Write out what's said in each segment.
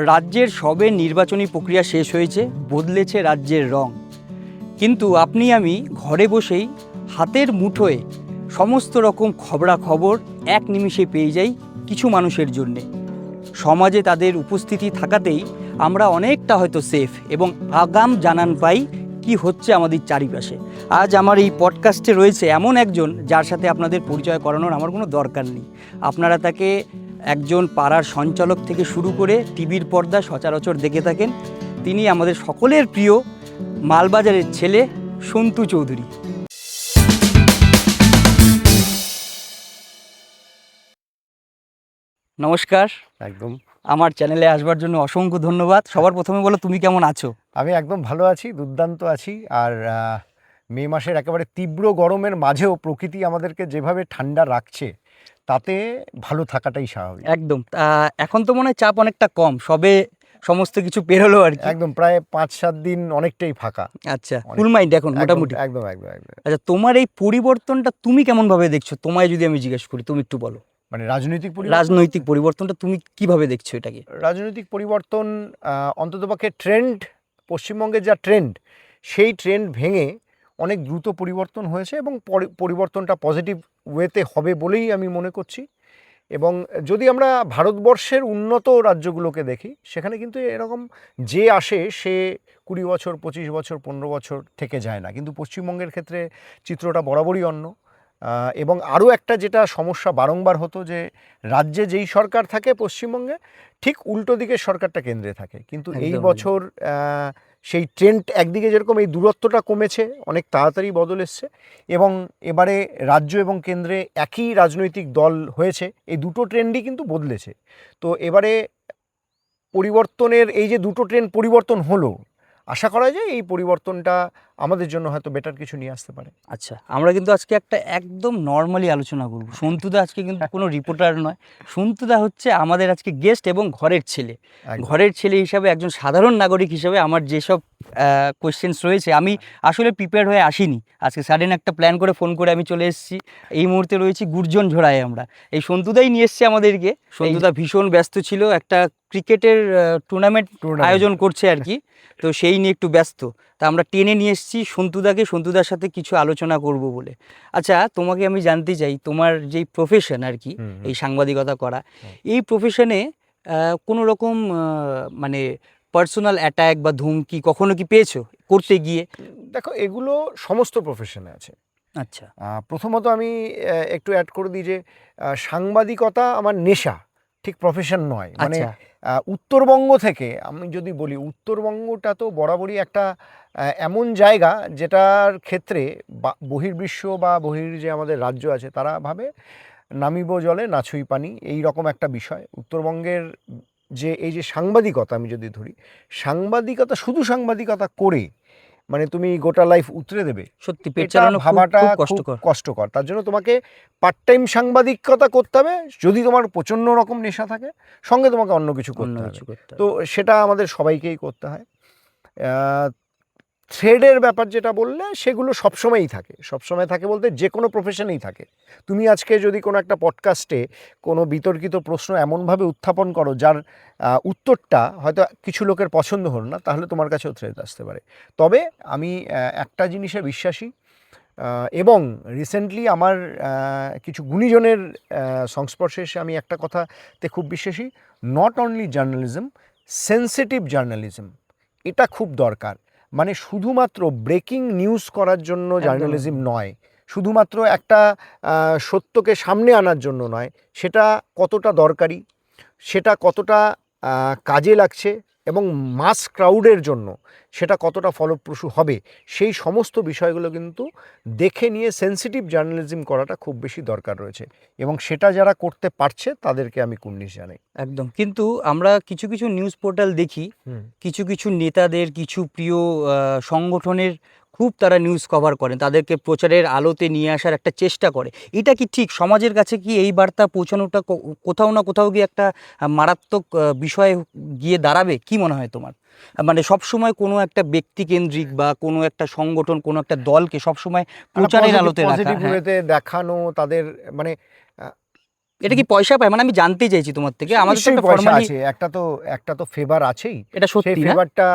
রাজ্যের সবে নির্বাচনী প্রক্রিয়া শেষ হয়েছে, বদলেছে রাজ্যের রং। কিন্তু আপনি আমি ঘরে বসেই হাতের মুঠোয় সমস্ত রকম খবরাখবর এক নিমিষে পেয়ে যাই কিছু মানুষের জন্যে। সমাজে তাদের উপস্থিতি থাকাতেই আমরা অনেকটা হয়তো সেফ এবং আগাম জানান পাই কি হচ্ছে আমাদের চারিপাশে। আজ আমার এই পডকাস্টে রয়েছে এমন একজন যার সাথে আপনাদের পরিচয় করানোর আমার কোনো দরকার নেই। আপনারা তাকে একজন পাড়ার সঞ্চালক থেকে শুরু করে টিভির পর্দা সচরাচর দেখে থাকেন। তিনি আমাদের সকলের প্রিয় মালবাজারের ছেলে সন্তু চৌধুরী। নমস্কার। একদম। আমার চ্যানেলে আসবার জন্য অসংখ্য ধন্যবাদ। সবার প্রথমে বলো, তুমি কেমন আছো? আমি একদম ভালো আছি, দুর্দান্ত আছি। আর মে মাসের একেবারে তীব্র গরমের মাঝেও প্রকৃতি আমাদেরকে যেভাবে ঠান্ডা রাখছে তাতে ভালো থাকাটাই স্বাভাবিক। একদম। এখন তো মনে হয় চাপ অনেকটা কম, সবে সমস্ত কিছু পেরোলো আর কি। একদম, প্রায় 5-7 দিন অনেকটাই ফাঁকা। আচ্ছা, কুল মাইন্ড এখন মোটামুটি। একদম একদম একদম। আচ্ছা, তোমার এই পরিবর্তনটা তুমি কেমন ভাবে দেখছো? তোমায় যদি আমি জিজ্ঞেস করি, তুমি একটু বলো। মানে রাজনৈতিক পরিবর্তনটা তুমি কিভাবে দেখছো এটাকে? রাজনৈতিক পরিবর্তন অন্ততপক্ষে ট্রেন্ড, পশ্চিমবঙ্গের যা ট্রেন্ড, সেই ট্রেন্ড ভেঙে অনেক দ্রুত পরিবর্তন হয়েছে এবং পরিবর্তনটা পজিটিভ ওয়েতে হবে বলেই আমি মনে করছি। এবং যদি আমরা ভারতবর্ষের উন্নত রাজ্যগুলোকে দেখি, সেখানে কিন্তু এরকম যে আসে সে 20 বছর, 25 বছর, 15 বছর থেকে যায় না। কিন্তু পশ্চিমবঙ্গের ক্ষেত্রে চিত্রটা বরাবরই অন্য। এবং আরও একটা যেটা সমস্যা বারংবার হতো, যে রাজ্যে যেই সরকার থাকে পশ্চিমবঙ্গে, ঠিক উল্টো দিকে সরকারটা কেন্দ্রে থাকে। কিন্তু এই বছর সেই ট্রেন্ড একদিকে যেরকম এই দূরত্বটা কমেছে, অনেক তাড়াতাড়ি বদল এসছে। এবং এবারে রাজ্য এবং কেন্দ্রে একই রাজনৈতিক দল হয়েছে, এই দুটো ট্রেন্ডই কিন্তু বদলেছে। তো এবারে পরিবর্তনের এই যে দুটো ট্রেন্ড পরিবর্তন হলো, আশা করা যায় এই পরিবর্তনটা আমাদের জন্য হয়তো বেটার কিছু নিয়ে আসতে পারে। আচ্ছা, আমরা কিন্তু আজকে একটা একদম নর্মালি আলোচনা করব। সন্তুদা আজকে কিন্তু কোনো রিপোর্টার নয়। সন্তুদা হচ্ছে আমাদের আজকে গেস্ট এবং ঘরের ছেলে। ঘরের ছেলে হিসাবে, একজন সাধারণ নাগরিক হিসাবে আমার যেসব কোয়েশ্চেন্স রয়েছে, আমি আসলে প্রিপেয়ার হয়ে আসিনি। আজকে সাডেন একটা প্ল্যান করে ফোন করে আমি চলে এসেছি। এই মুহূর্তে রয়েছি গুর্জন ঝোড়ায়। আমরা এই সন্তুদাই নিয়ে এসছে আমাদেরকে। সন্তুদা ভীষণ ব্যস্ত ছিল, একটা ক্রিকেটের টুর্নামেন্ট আয়োজন করছে আর কি, তো সেই নিয়ে একটু ব্যস্ত। তা আমরা টেনে নিয়ে এসেছি সন্তুদাকে, সন্তুদার সাথে কিছু আলোচনা করব বলে। আচ্ছা, তোমাকে আমি জানতে চাই, তোমার যেই প্রফেশন আর কি, এই সাংবাদিকতা করা, এই প্রফেশনে কোনো রকম মানে পার্সোনাল অ্যাটাক বা ধুমকি কখনো কি পেয়েছো করতে গিয়ে? দেখো, এগুলো সমস্ত প্রফেশনে আছে। আচ্ছা, প্রথমত আমি একটু অ্যাড করে দিই যে সাংবাদিকতা আমার নেশা, ঠিক প্রফেশন নয়। মানে উত্তরবঙ্গ থেকে আমি যদি বলি, উত্তরবঙ্গটা তো বরাবরই একটা এমন জায়গা যেটার ক্ষেত্রে বহির্বিশ্ব বা যে আমাদের রাজ্য আছে, তারা ভাবে নামিব জলে নাছুই পানি, এই রকম একটা বিষয়। উত্তরবঙ্গের যে এই যে সাংবাদিকতা, আমি যদি ধরি, সাংবাদিকতা শুধু সাংবাদিকতা করে মানে তুমি গোটা লাইফ উতরে দেবে, সত্যি পেট চালানো ভাবাটা খুব কষ্টকর। তার জন্য তোমাকে পার্ট টাইম সাংবাদিকতা করতে হবে। যদি তোমার প্রচণ্ড রকম নেশা থাকে, সঙ্গে তোমাকে অন্য কিছু করতে হবে। তো সেটা আমাদের সবাইকেই করতে হয়। থ্রেডের ব্যাপার যেটা বললে, সেগুলো সবসময়ই থাকে। সবসময় থাকে বলতে যে কোনো প্রফেশনেই থাকে। তুমি আজকে যদি কোনো একটা পডকাস্টে কোনো বিতর্কিত প্রশ্ন এমনভাবে উত্থাপন করো যার উত্তরটা হয়তো কিছু লোকের পছন্দ হলো না, তাহলে তোমার কাছেও থ্রেড আসতে পারে। তবে আমি একটা জিনিসে বিশ্বাসী, এবং রিসেন্টলি আমার কিছু গুণীজনের সংস্পর্শে এসে আমি একটা কথাতে খুব বিশ্বাসী, not only journalism, sensitive journalism, এটা খুব দরকার। মানে শুধুমাত্র ব্রেকিং নিউজ করার জন্য জার্নালিজম নয়, শুধুমাত্র একটা সত্যকে সামনে আনার জন্য নয়, সেটা কতটা দরকারি, সেটা কতটা কাজে লাগছে, এবং মাস ক্রাউডের জন্য সেটা কতটা ফলপ্রসূ হবে, সেই সমস্ত বিষয়গুলো কিন্তু দেখে নিয়ে সেন্সিটিভ জার্নালিজম করাটা খুব বেশি দরকার রয়েছে। এবং সেটা যারা করতে পারছে তাদেরকে আমি কুর্নিশ জানাই। একদম। কিন্তু আমরা কিছু কিছু নিউজ পোর্টাল দেখি, কিছু কিছু নেতাদের, কিছু প্রিয় সংগঠনের খুব তারা নিউজ কভার করেন, তাদেরকে প্রচারের আলোতে নিয়ে আসার একটা চেষ্টা করে। এটা কি ঠিক? সমাজের কাছে কি এই বার্তা পৌঁছানোটা কোথাও না কোথাও গিয়ে একটা মারাত্মক বিষয় গিয়ে দাঁড়াবে? কি মনে হয় তোমার? মানে সবসময় কোনো একটা ব্যক্তিকেন্দ্রিক বা কোনো একটা সংগঠন, কোনো একটা দলকে সবসময় প্রচারের আলোতে রাখা, দেখানো, তাদের মানে এটা কি পয়সা পায়? মানে আমি জানতে চাইছি তোমার থেকে, আমাদের তো নিশ্চয়ই একটা পয়সা ফর্মালি, আছে, একটা তো ফেভার আছেই। এটা সেই সত্যি না? ফেভারটা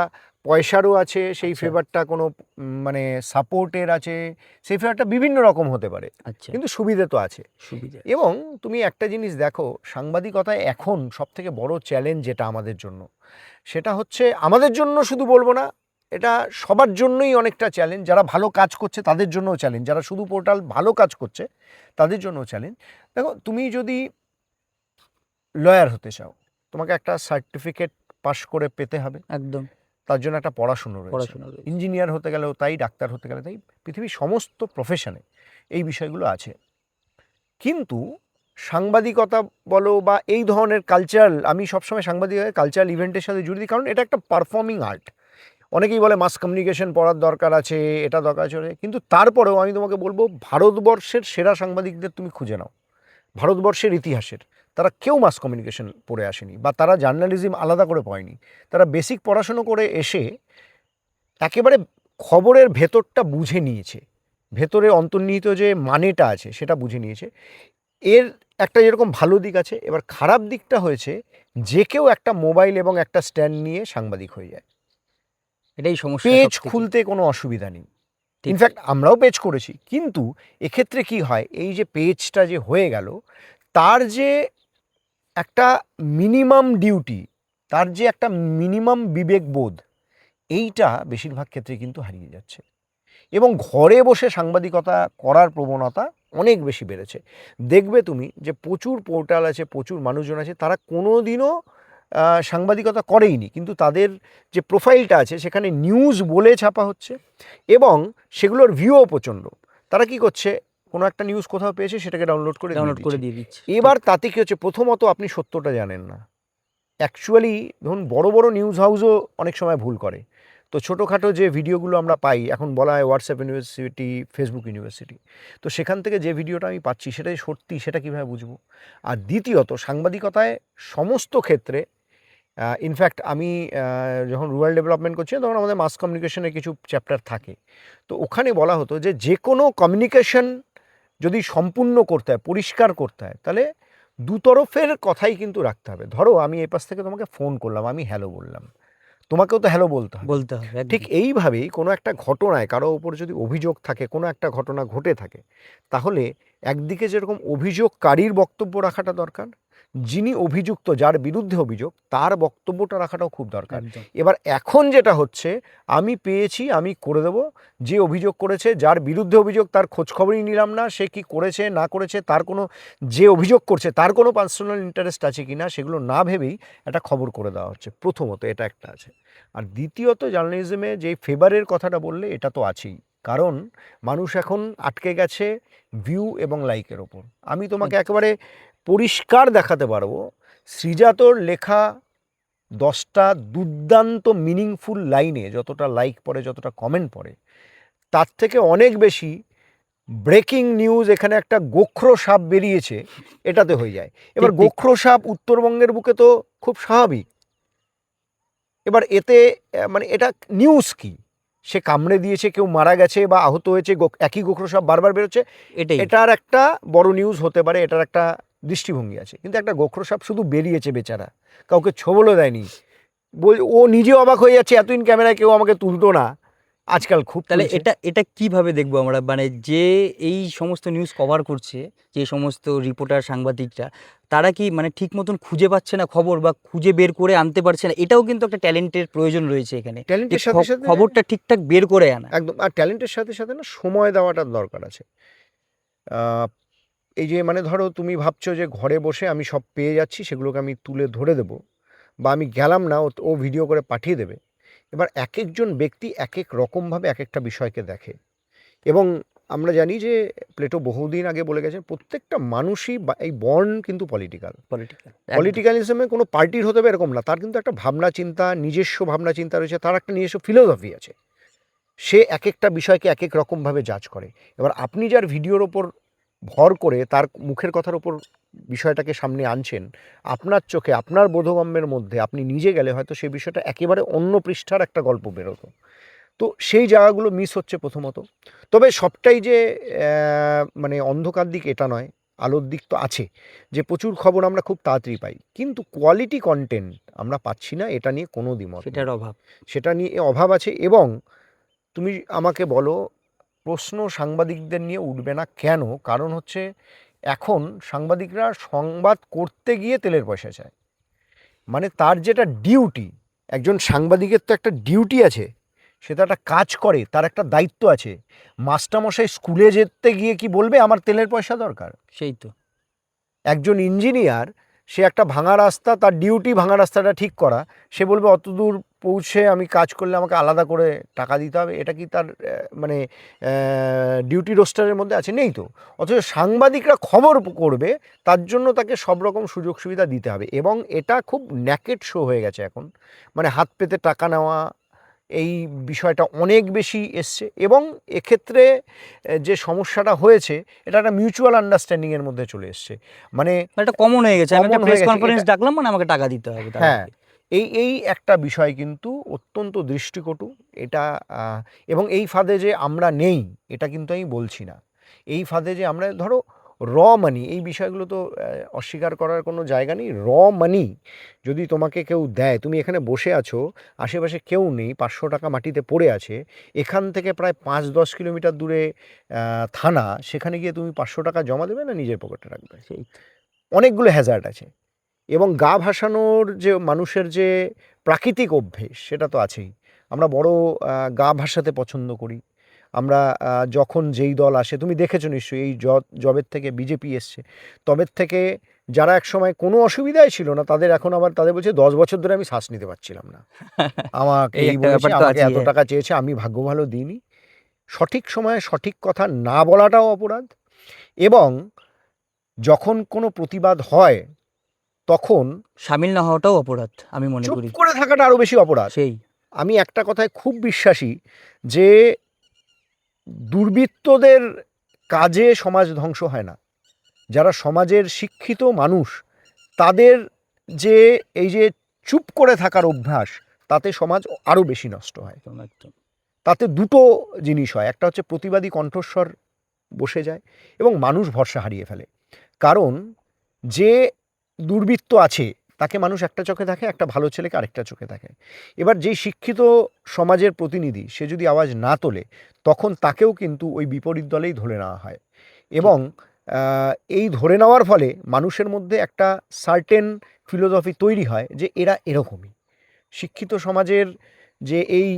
পয়সারও আছে, সেই আচ্ছা। ফেভারটা কোনো মানে সাপোর্টের আছে, সেই ফেভারটা বিভিন্ন রকম হতে পারে, আচ্ছা, কিন্তু সুবিধে তো আছে। সুবিধা। এবং তুমি একটা জিনিস দেখো, সাংবাদিকতায় এখন সবথেকে বড় চ্যালেঞ্জ যেটা আমাদের জন্য, সেটা হচ্ছে, আমাদের জন্য শুধু বলবো না, এটা সবার জন্যই অনেকটা চ্যালেঞ্জ। যারা ভালো কাজ করছে তাদের জন্যও চ্যালেঞ্জ, যারা শুধু পোর্টাল ভালো কাজ করছে তাদের জন্যও চ্যালেঞ্জ। দেখো, তুমি যদি লয়ার হতে চাও, তোমাকে একটা সার্টিফিকেট পাশ করে পেতে হবে, একদম। তার জন্য একটা পড়াশুনো রয়েছে। পড়াশোনা রয়েছে। ইঞ্জিনিয়ার হতে গেলেও তাই, ডাক্তার হতে গেলে তাই, পৃথিবীর সমস্ত প্রফেশনে এই বিষয়গুলো আছে। কিন্তু সাংবাদিকতা বলো বা এই ধরনের কালচারাল, আমি সবসময় সাংবাদিকতাকে কালচারাল ইভেন্টের সাথে জুড়ে দিই, কারণ এটা একটা পারফর্মিং আর্ট। অনেকেই বলে মাস কমিউনিকেশন পড়ার দরকার আছে, এটা দরকার আছে, কিন্তু তারপরেও আমি তোমাকে বলবো, ভারতবর্ষের সেরা সাংবাদিকদের তুমি খুঁজে নাও, ভারতবর্ষের ইতিহাসের, তারা কেউ মাস কমিউনিকেশন পড়ে আসেনি, বা তারা জার্নালিজম আলাদা করে পড়েনি। তারা বেসিক পড়াশুনো করে এসে একেবারে খবরের ভেতরটা বুঝে নিয়েছে, ভেতরে অন্তর্নিহিত যে মানেটা আছে সেটা বুঝে নিয়েছে। এর একটা যেরকম ভালো দিক আছে, এবার খারাপ দিকটা হয়েছে, যে কেউ একটা মোবাইল এবং একটা স্ট্যান্ড নিয়ে সাংবাদিক হয়ে যায়। এটাই সমস্যা পেজ সবথেকে। খুলতে কোনো অসুবিধা নেই, ঠিক। ইনফ্যাক্ট আমরাও পেজ করেছি, কিন্তু এক্ষেত্রে কি হয়, এই যে পেজটা যে হয়ে গেল, তার যে একটা মিনিমাম ডিউটি, তার যে একটা মিনিমাম বিবেকবোধ, এইটা বেশিরভাগ ক্ষেত্রে কিন্তু হারিয়ে যাচ্ছে। এবং ঘরে বসে সাংবাদিকতা করার প্রবণতা অনেক বেশি বেড়েছে। দেখবে তুমি যে প্রচুর পোর্টাল আছে, প্রচুর মানুষজন আছে, তারা কোনো দিনও সাংবাদিকতা করেইনি, কিন্তু তাদের যে প্রোফাইলটা আছে সেখানে নিউজ বলে ছাপা হচ্ছে, এবং সেগুলোর ভিউও প্রচণ্ড। তারা কি করছে, কোনো একটা নিউজ কোথাও পেয়েছে, সেটাকে ডাউনলোড করে দিয়ে দিচ্ছে। এবার তাতে কি হচ্ছে, প্রথমত আপনি সত্যটা জানেন না। অ্যাকচুয়ালি ধরুন বড় বড় নিউজ হাউসও অনেক সময় ভুল করে। তো ছোটোখাটো যে ভিডিওগুলো আমরা পাই, এখন বলা হয় হোয়াটসঅ্যাপ ইউনিভার্সিটি, ফেসবুক ইউনিভার্সিটি, তো সেখান থেকে যে ভিডিওটা আমি পাচ্ছি সেটাই সত্যি, সেটা কীভাবে বুঝবো? আর দ্বিতীয়ত, সাংবাদিকতায় সমস্ত ক্ষেত্রে, ইনফ্যাক্ট আমি যখন রুরাল ডেভেলপমেন্ট করছি, তখন আমাদের মাস কমিউনিকেশনের কিছু চ্যাপ্টার থাকে। তো ওখানে বলা হতো যে কোনো কমিউনিকেশন যদি সম্পূর্ণ করতে হয়, পরিষ্কার করতে হয়, তাহলে দুতরফের কথাই কিন্তু রাখতে হবে। ধরো আমি এই পাশ থেকে তোমাকে ফোন করলাম, আমি হ্যালো বললাম, তোমাকেও তো হ্যালো বলতে হবে। বলতে হবে ঠিক একদম। এইভাবেই কোনো একটা ঘটনায় কারো ওপর যদি অভিযোগ থাকে, কোনো একটা ঘটনা ঘটে থাকে, তাহলে একদিকে যেরকম অভিযোগকারীর বক্তব্য রাখাটা দরকার, যিনি অভিযুক্ত, যার বিরুদ্ধে অভিযোগ, তার বক্তব্যটা রাখাটাও খুব দরকার। একদম। এবার এখন যেটা হচ্ছে, আমি পেয়েছি, আমি করে দেবো, যে অভিযোগ করেছে, যার বিরুদ্ধে অভিযোগ, তার খোঁজখবরই নিলাম না, সে কি করেছে না করেছে, তার কোনো, যে অভিযোগ করছে তার কোনো পার্সোনাল ইন্টারেস্ট আছে কি না, সেগুলো না ভেবেই একটা খবর করে দেওয়া হচ্ছে। প্রথমত এটা একটা আছে। আর দ্বিতীয়ত, জার্নালিজমে যে ফেভারের কথাটা বললে, এটা তো আছেই, কারণ মানুষ এখন আটকে গেছে ভিউ এবং লাইকের ওপর। আমি তোমাকে একেবারে পরিষ্কার দেখাতে পারবো, শ্রীজাতর লেখা 10টা দুর্দান্ত মিনিংফুল লাইনে যতটা লাইক পড়ে, যতটা কমেন্ট পড়ে, তার থেকে অনেক বেশি ব্রেকিং নিউজ, এখানে একটা গোখরো সাপ বেরিয়েছে, এটাতে হয়ে যায়। এবার ঠিক। গোখরো সাপ উত্তরবঙ্গের বুকে তো খুব স্বাভাবিক। এবার এতে মানে এটা নিউজ কি, সে কামড়ে দিয়েছে, কেউ মারা গেছে বা আহত হয়েছে, একই গোখরো সাপ বারবার বেরোচ্ছে, এটাই। এটার একটা বড় নিউজ হতে পারে, এটার একটা দৃষ্টিভঙ্গি আছে। কিন্তু একটা গোখরো সাপ শুধু বেরিয়েছে, বেচারা কাউকে ছোবলও দেয়নি, ও নিজে অবাক হয়ে যাচ্ছে, এতদিন ক্যামেরায় কেউ আমাকে তুলতো না, আজকাল খুব তাহলে তুলছে। এটা কিভাবে দেখবো আমরা, মানে যে এই সমস্ত নিউজ কভার করছে, যে সমস্ত রিপোর্টার সাংবাদিকরা, তারা কি মানে ঠিক মতন খুঁজে পাচ্ছে না খবর, বা খুঁজে বের করে আনতে পারছে না? এটাও কিন্তু একটা ট্যালেন্টের প্রয়োজন রয়েছে এখানে, যে ট্যালেন্টের সাথে সাথে খবরটা ঠিকঠাক বের করে আনা। একদম, আর ট্যালেন্টের সাথে সাথে না, সময় দেওয়াটার দরকার আছে। আহ, এই যে মানে ধরো তুমি ভাবছো যে ঘরে বসে আমি সব পেয়ে যাচ্ছি, সেগুলোকে আমি তুলে ধরে দেবো, বা আমি গেলাম না, ও ভিডিও করে পাঠিয়ে দেবে। এবার এক একজন ব্যক্তি এক এক রকমভাবে এক একটা বিষয়কে দেখে, এবং আমরা জানি যে প্লেটো বহুদিন আগে বলে গেছেন, প্রত্যেকটা মানুষই এই বর্ন কিন্তু পলিটিক্যাল। পলিটিক্যালিজমে কোনো পার্টির হতে হবে এরকম না, তার কিন্তু একটা ভাবনা চিন্তা, নিজস্ব ভাবনা চিন্তা রয়েছে, তার একটা নিজস্ব ফিলোসফি আছে, সে এক একটা বিষয়কে এক এক রকমভাবে জাজ করে। এবার আপনি যার ভিডিওর ওপর ভর করে তার মুখের কথার ওপর বিষয়টাকে সামনে আনছেন, আপনার চোখে, আপনার বোধগম্যের মধ্যে আপনি নিজে গেলে হয়তো সেই বিষয়টা একেবারে অন্য পৃষ্ঠার একটা গল্প বেরোতো। তো সেই জায়গাগুলো মিস হচ্ছে প্রথমত। তবে সবটাই যে মানে অন্ধকার দিক, এটা নয়। আলোর দিক তো আছে, যে প্রচুর খবর আমরা খুব তাড়াতাড়ি পাই, কিন্তু কোয়ালিটি কন্টেন্ট আমরা পাচ্ছি না, এটা নিয়ে কোনো দ্বিমত নেই। সেটার অভাব। সেটা নিয়ে অভাব আছে। এবং তুমি আমাকে বলো, প্রশ্ন সাংবাদিকদের নিয়ে উঠবে না কেন? কারণ হচ্ছে এখন সাংবাদিকরা সংবাদ করতে গিয়ে তেলের পয়সা চায়। মানে তার যেটা ডিউটি, একজন সাংবাদিকের তো একটা ডিউটি আছে, সে তো একটা কাজ করে, তার একটা দায়িত্ব আছে। মাস্টারমশাই স্কুলে যেতে গিয়ে কি বলবে আমার তেলের পয়সা দরকার? সেই তো। একজন ইঞ্জিনিয়ার, সে একটা ভাঙা রাস্তা, তার ডিউটি ভাঙা রাস্তাটা ঠিক করা, সে বলবে অত দূর পৌঁছে আমি কাজ করলে আমাকে আলাদা করে টাকা দিতে হবে? এটা কি তার মানে ডিউটি রোস্টারের মধ্যে আছে? নেই তো। অথচ সাংবাদিকরা খবর করবে, তার জন্য তাকে সব রকম সুযোগ সুবিধা দিতে হবে। এবং এটা খুব ন্যাকেড শো হয়ে গেছে এখন, মানে হাত পেতে টাকা নেওয়া, এই বিষয়টা অনেক বেশি এসছে। এবং এক্ষেত্রে যে সমস্যাটা হয়েছে, এটা একটা মিউচুয়াল আন্ডারস্ট্যান্ডিংয়ের মধ্যে চলে এসছে। মানে এটা কমন হয়ে গেছে, আমি একটা common হয়ে প্রেস গেছে। কনফারেন্স ডাকলাম মানে আমাকে টাকা দিতে হবে হ্যাঁ, তাদেরকে। এই একটা বিষয় কিন্তু অত্যন্ত দৃষ্টিকটু। এটা এবং এই ফাঁদে যে আমরা নেই, এটা কিন্তু আমি বলছি না। এই ফাঁদে যে আমরা, ধরো র মানি, এই বিষয়গুলো তো অস্বীকার করার কোনো জায়গা নেই। র মানি যদি তোমাকে কেউ দেয়, তুমি এখানে বসে আছো, আশেপাশে কেউ নেই, 500 টাকা মাটিতে পড়ে আছে, এখান থেকে প্রায় 5-10 কিলোমিটার দূরে থানা, সেখানে গিয়ে তুমি 500 টাকা জমা দেবে না নিজের পকেটে রাখবে? সেই তো। অনেকগুলো হ্যাজার্ড আছে। এবং গা ভাসানোর যে মানুষের যে প্রাকৃতিক অভ্যেস, সেটা তো আছেই। আমরা বড় গা ভাসাতে পছন্দ করি। আমরা যখন যেই দল আসে, তুমি দেখেছো নিশ্চয়ই, এই যবের থেকে বিজেপি এসছে, তবের থেকে যারা একসময় কোনো অসুবিধাই ছিল না, তাদের এখন আবার তাদের বলছে 10 বছর ধরে আমি শ্বাস নিতে পারছিলাম না, আমাকে এই এই একটা বলেছে, ব্যাপার তো আমাকে আছে। এত টাকা চেয়েছে, আমি ভাগ্য ভালো দিইনি। সঠিক সময়ে সঠিক কথা না বলাটাও অপরাধ। এবং যখন কোনো প্রতিবাদ হয়, তখন সামিল না হওয়াটাও অপরাধ আমি মনে চুপ করি। করে থাকাটা আরো বেশি অপরাধ। সেই। আমি একটা কথায় খুব বিশ্বাসী, যে দুর্বৃত্তদের কাজে সমাজ ধ্বংস হয় না। যারা সমাজের শিক্ষিত মানুষ, তাদের যে এই যে চুপ করে থাকার অভ্যাস, তাতে সমাজ আরো বেশি নষ্ট হয়। একদম একদম। তাতে দুটো জিনিস হয়, একটা হচ্ছে প্রতিবাদী কণ্ঠস্বর বসে যায় এবং মানুষ ভরসা হারিয়ে ফেলে। কারণ যে দুর্বৃত্ত আছে, তাকে মানুষ একটা চোখে দেখে, একটা ভালো ছেলেকে আরেকটা চোখে দেখে। এবার যেই শিক্ষিত সমাজের প্রতিনিধি, সে যদি আওয়াজ না তোলে, তখন তাকেও কিন্তু ওই বিপরীত দলেই ধরে নেওয়া হয়। এবং এই ধরে নেওয়ার ফলে মানুষের মধ্যে একটা সার্টেন ফিলোসফি তৈরি হয় যে এরা এরকমই। শিক্ষিত সমাজের যে এই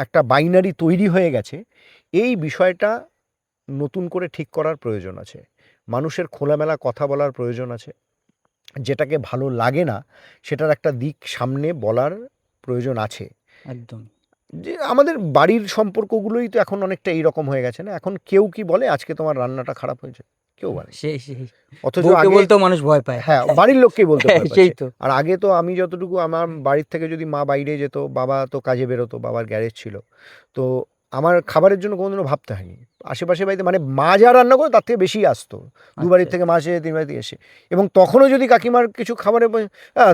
একটা বাইনারি তৈরি হয়ে গেছে, এই বিষয়টা নতুন করে ঠিক করার প্রয়োজন আছে। মানুষের খোলামেলা কথা বলার প্রয়োজন আছে। যেটাকে ভালো লাগে না, সেটার একটা দিক সামনে বলার প্রয়োজন আছে। একদম। যে আমাদের বাড়ির সম্পর্কগুলোই তো এখন অনেকটা এইরকম হয়ে গেছে না? এখন কেউ কি বলে আজকে তোমার রান্নাটা খারাপ হয়েছে? কেউ বলে না। সেই সেই। অথচ বউকে আগে, বলতেও মানুষ ভয় পায়। হ্যাঁ, বাড়ির লোককেই বলতে ভয় সেই পাচ্ছে। তো। আর আগে তো আমি যতটুকু, আমার বাড়ির থেকে যদি মা বাইরে যেত, বাবা তো কাজে বেরোতো, বাবার গ্যারেজ ছিল, তো আমার খাবারের জন্য কোনোদিনও ভাবতে হয়নি। আশেপাশে বাড়িতে মানে মা যা রান্না করে তার থেকে বেশি আসতো, দু বাড়ির আচ্ছা। থেকে মাছ এসে, 3 বাড়িতে এসে। এবং তখনও যদি কাকিমার কিছু খাবারে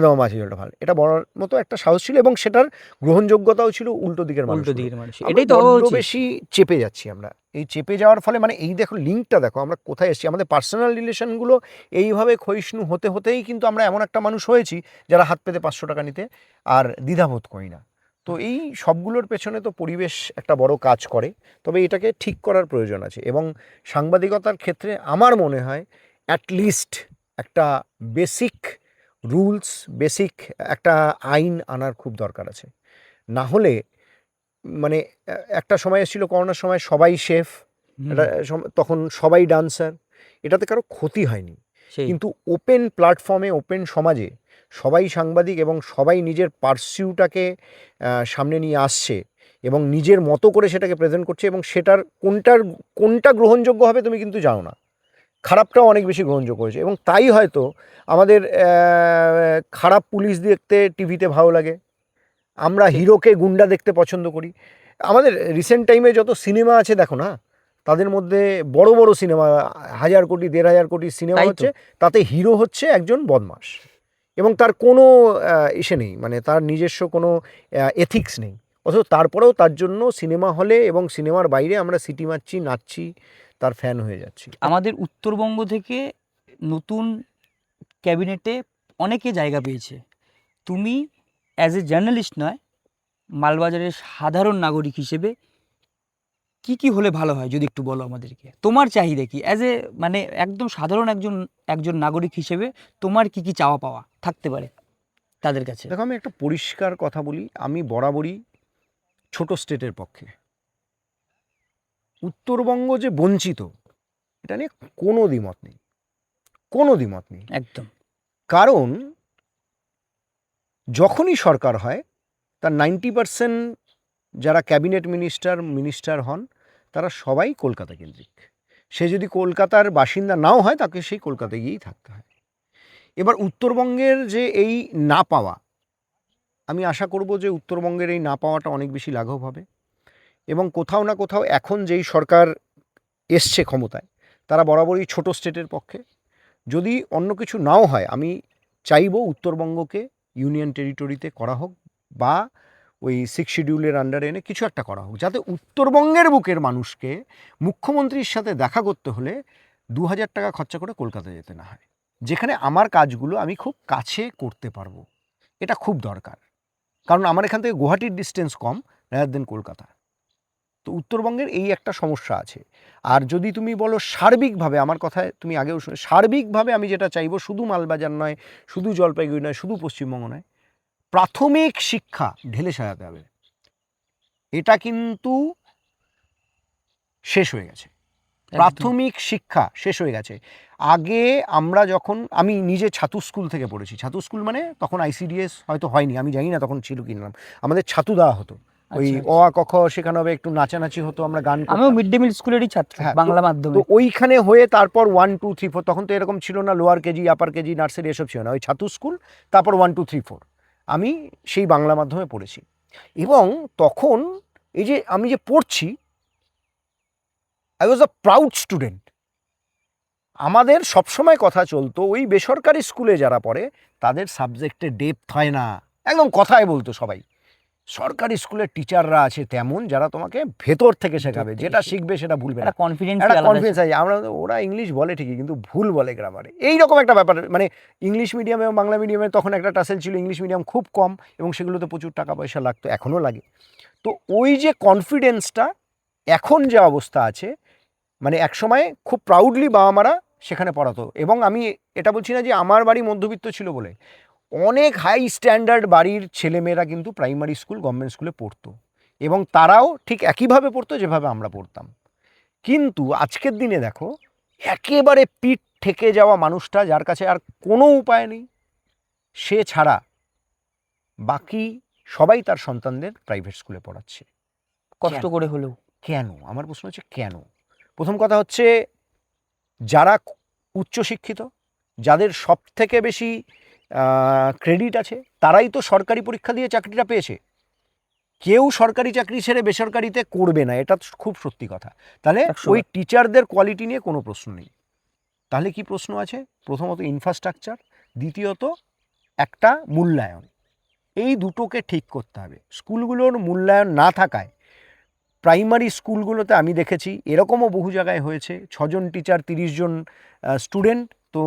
তোমার মাছের ঝোলটা ভালো, এটা বলার মতো একটা সাহস ছিল, এবং সেটার গ্রহণযোগ্যতাও ছিল উল্টো দিকের মানুষ। উল্টো দিকের মানুষ, আমরা এটাই তো হওয়া বড্ড উচিত। বেশি চেপে যাচ্ছি আমরা। এই চেপে যাওয়ার ফলে, মানে এই দেখো লিঙ্কটা দেখো, আমরা কোথায় এসেছি। আমাদের পার্সোনাল রিলেশনগুলো এইভাবে ক্ষয়িষ্ণু হতে হতেই কিন্তু আমরা এমন একটা মানুষ হয়েছি, যারা হাত পেতে 500 টাকা নিতে আর দ্বিধাবোধ করি না। তো এই সবগুলোর পেছনে তো পরিবেশ একটা বড় কাজ করে। তবে এটাকে ঠিক করার প্রয়োজন আছে। এবং সাংবাদিকতার ক্ষেত্রে আমার মনে হয় অ্যাটলিস্ট একটা বেসিক রুলস, বেসিক একটা আইন আনার খুব দরকার আছে। না হলে মানে একটা সময় এসেছিল করোনার সময়, সবাই শেফ, হুম, তখন সবাই ডান্সার, এটাতে কারো ক্ষতি হয়নি। সেই। কিন্তু ওপেন প্ল্যাটফর্মে, ওপেন সমাজে সবাই সাংবাদিক, এবং সবাই নিজের পার্সিউটাকে সামনে নিয়ে আসছে এবং নিজের মতো করে সেটাকে প্রেজেন্ট করছে, এবং সেটার কোনটা গ্রহণযোগ্য হবে তুমি কিন্তু জানো না। খারাপটাও অনেক বেশি গ্রহণযোগ্য হয়েছে, এবং তাই হয়তো আমাদের খারাপ পুলিশ দেখতে টিভিতে ভালো লাগে, আমরা ঠিক। হিরোকে গুন্ডা দেখতে পছন্দ করি। আমাদের রিসেন্ট টাইমে যত সিনেমা আছে দেখো না, তাদের মধ্যে বড় বড় সিনেমা, 1000 কোটি 1500 কোটি সিনেমা তাই তো। হচ্ছে, তাতে হিরো হচ্ছে একজন বদমাশ, এবং তার কোনো ইসে নেই, মানে তার নিজস্ব কোনো এথিক্স নেই। অথচ তারপরেও তার জন্য সিনেমা হলে এবং সিনেমার বাইরে আমরা সিটি মারছি, নাচছি, তার ফ্যান হয়ে যাচ্ছি। আমাদের উত্তরবঙ্গ থেকে নতুন ক্যাবিনেটে অনেকে জায়গা পেয়েছে। তুমি অ্যাজ এ জার্নালিস্ট নয়, মালবাজারের সাধারণ নাগরিক হিসেবে কি কি হলে ভালো হয় যদি একটু বলো আমাদেরকে। তোমার চাহিদা কি অ্যাজ এ মানে একদম সাধারণ একজন একজন নাগরিক হিসেবে তোমার কি কি চাওয়া পাওয়া থাকতে পারে তাদের কাছে? দেখো, আমি একটা পরিষ্কার কথা বলি, আমি বরাবরই ছোট স্টেটের পক্ষে। উত্তরবঙ্গ যে বঞ্চিত, এটা নিয়ে কোনো দ্বিমত নেই, কোনো দ্বিমত নেই। একদম। কারণ যখনই সরকার হয় তার 90% যারা ক্যাবিনেট মিনিস্টার হন তারা সবাই কলকাতা কেন্দ্রিক। সে যদি কলকাতার বাসিন্দা নাও হয় তাকে সেই কলকাতায় গিয়েই থাকতে হয়। এবার উত্তরবঙ্গের যে এই না পাওয়া, আমি আশা করব যে উত্তরবঙ্গের এই না পাওয়াটা অনেক বেশি লাঘব হবে এবং কোথাও না কোথাও এখন যেই সরকার এসছে ক্ষমতায় তারা বরাবরই ছোট স্টেটের পক্ষে। যদি অন্য কিছু নাও হয়, আমি চাইব উত্তরবঙ্গকে ইউনিয়ন টেরিটরিতে করা হোক বা ওই 6 শিডিউলের আন্ডারে এনে কিছু একটা করা হোক, যাতে উত্তরবঙ্গের বুকের মানুষকে মুখ্যমন্ত্রীর সাথে দেখা করতে হলে 2000 টাকা খরচা করে কলকাতা যেতে না হয়, যেখানে আমার কাজগুলো আমি খুব কাছে করতে পারবো। এটা খুব দরকার, কারণ আমার এখান থেকে গুয়াহাটির ডিস্টেন্স কম রাদার দেন কলকাতা। তো উত্তরবঙ্গের এই একটা সমস্যা আছে। আর যদি তুমি বলো সার্বিকভাবে, আমার কথায় তুমি আগেও শুনে, সার্বিকভাবে আমি যেটা চাইবো, শুধু মালবাজার নয়, শুধু জলপাইগুড়ি নয়, শুধু পশ্চিমবঙ্গ নয়, প্রাথমিক শিক্ষা ঢেলে সাজাতে হবে। এটা কিন্তু শেষ হয়ে গেছে, প্রাথমিক শিক্ষা শেষ হয়ে গেছে। আগে আমরা যখন, আমি নিজে ছাতু স্কুল থেকে পড়েছি, ছাতু স্কুল মানে তখন আইসিডিএস হয়তো হয়নি, আমি জানি না তখন ছিল কি নাম, আমাদের ছাতু দেওয়া হতো, ওই অ আ ক খ শেখানো হবে, একটু নাচানাচি হতো, আমরা গান করতাম। আমিও মিড ডে মিল স্কুলেরই ছাত্র, হ্যাঁ, বাংলা মাধ্যমে। তো ওইখানে হয়ে তারপর 1 2 3 4, তখন তো এরকম ছিল না লোয়ার কেজি আপার কেজি নার্সারি এসব ছিল না, ওই ছাতু স্কুল, তারপর 1 2 3 4 আমি সেই বাংলা মাধ্যমে পড়েছি। এবং তখন এই যে আমি যে পড়ছি, I was a proud student. আমাদের সবসময় কথা চলতো ওই বেসরকারি স্কুলে যারা পড়ে তাদের সাবজেক্টে ডেপথ হয় না, একদম কথায় বলতো সবাই। সরকারি স্কুলের টিচাররা আছে তেমন, যারা তোমাকে ভেতর থেকে শেখাবে, যেটা শিখবে সেটা ভুলবে না, একটা কনফিডেন্স একটা কনফিডেন্স আছে। আমরা, ওরা ইংলিশ বলে ঠিকই কিন্তু ভুল বলে গ্রামারে, এইরকম একটা ব্যাপার। মানে ইংলিশ মিডিয়ামে এবং বাংলা মিডিয়ামে তখন একটা টাসেল ছিল, ইংলিশ মিডিয়াম খুব কম এবং সেগুলোতে প্রচুর টাকা পয়সা লাগতো, এখনও লাগে। তো ওই যে কনফিডেন্সটা এখন যে অবস্থা আছে, মানে একসময় খুব প্রাউডলি বাবা মারা সেখানে পড়াতো। এবং আমি এটা বলছি না যে আমার বাড়ি মধ্যবিত্ত ছিল বলে, অনেক হাই স্ট্যান্ডার্ড বাড়ির ছেলেমেয়েরা কিন্তু প্রাইমারি স্কুল গভর্নমেন্ট স্কুলে পড়তো এবং তারাও ঠিক একইভাবে পড়তো যেভাবে আমরা পড়তাম। কিন্তু আজকের দিনে দেখো, একেবারে পিঠ থেকে যাওয়া মানুষটা, যার কাছে আর কোনো উপায় নেই, সে ছাড়া বাকি সবাই তার সন্তানদের প্রাইভেট স্কুলে পড়াচ্ছে, কষ্ট করে হলেও। কেন? আমার প্রশ্ন হচ্ছে কেন? প্রথম কথা হচ্ছে, যারা উচ্চশিক্ষিত, যাদের সব থেকে বেশি ক্রেডিট আছে, তারাই তো সরকারি পরীক্ষা দিয়ে চাকরিটা পেয়েছে। কেউ সরকারি চাকরি ছেড়ে বেসরকারিতে করবে না, এটা খুব সত্যি কথা। তাহলে 100 ওই টিচারদের কোয়ালিটি নিয়ে কোনো প্রশ্ন নেই। তাহলে কি প্রশ্ন আছে? প্রথমত ইনফ্রাস্ট্রাকচার, দ্বিতীয়ত একটা মূল্যায়ন। এই দুটোকে ঠিক করতে হবে। স্কুলগুলোর মূল্যায়ন না থাকায়, প্রাইমারি স্কুলগুলোতে আমি দেখেছি, এরকমও বহু জায়গায় হয়েছে, 6 জন টিচার 30 জন স্টুডেন্ট, তো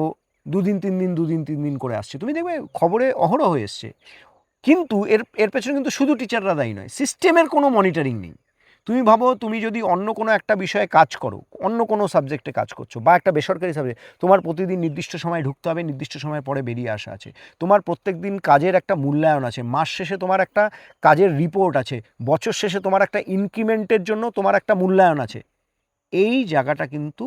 2 দিন 3 দিন 2 দিন 3 দিন করে আসছে, তুমি দেখবে খবরে অহরহ হয়ে এসছে। কিন্তু এর পেছনে কিন্তু শুধু টিচাররা দায়ী নয়, সিস্টেমের কোনো মনিটরিং নেই। তুমি ভাবো, তুমি যদি অন্য কোনো একটা বিষয়ে কাজ করো, অন্য কোনো সাবজেক্টে কাজ করছো বা একটা বেসরকারি সাবজেক্ট, তোমার প্রতিদিন নির্দিষ্ট সময় ঢুকতে হবে, নির্দিষ্ট সময় পরে বেরিয়ে আসা আছে, তোমার প্রত্যেক দিন কাজের একটা মূল্যায়ন আছে, মাস শেষে তোমার একটা কাজের রিপোর্ট আছে, বছর শেষে তোমার একটা ইনক্রিমেন্টের জন্য তোমার একটা মূল্যায়ন আছে। এই জায়গাটা কিন্তু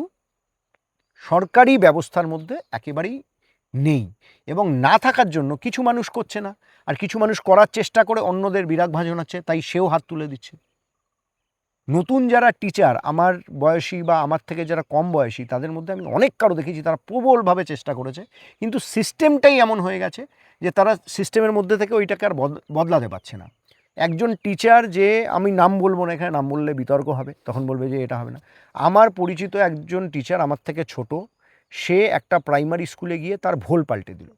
সরকারি ব্যবস্থার মধ্যে একেবারেই নেই, এবং না থাকার জন্য কিছু মানুষ করছে না, আর কিছু মানুষ করার চেষ্টা করে অন্যদের বিরাগ ভাজনাচ্ছে, তাই সেও হাত তুলে দিচ্ছে। নতুন যারা টিচার আমার বয়সী বা আমার থেকে যারা কম বয়সী, তাদের মধ্যে আমি অনেক কারো দেখেছি তারা প্রবলভাবে চেষ্টা করেছে, কিন্তু সিস্টেমটাই এমন হয়ে গেছে যে তারা সিস্টেমের মধ্যে থেকে ওইটাকে আর বদলাতে পারছে না। একজন টিচার, যে আমি নাম বলবো না এখানে, নাম বললে বিতর্ক হবে, তখন বলবে যে এটা হবে না, আমার পরিচিত একজন টিচার আমার থেকে ছোট, সে একটা প্রাইমারি স্কুলে গিয়ে তার ভোল পাল্টে দিল।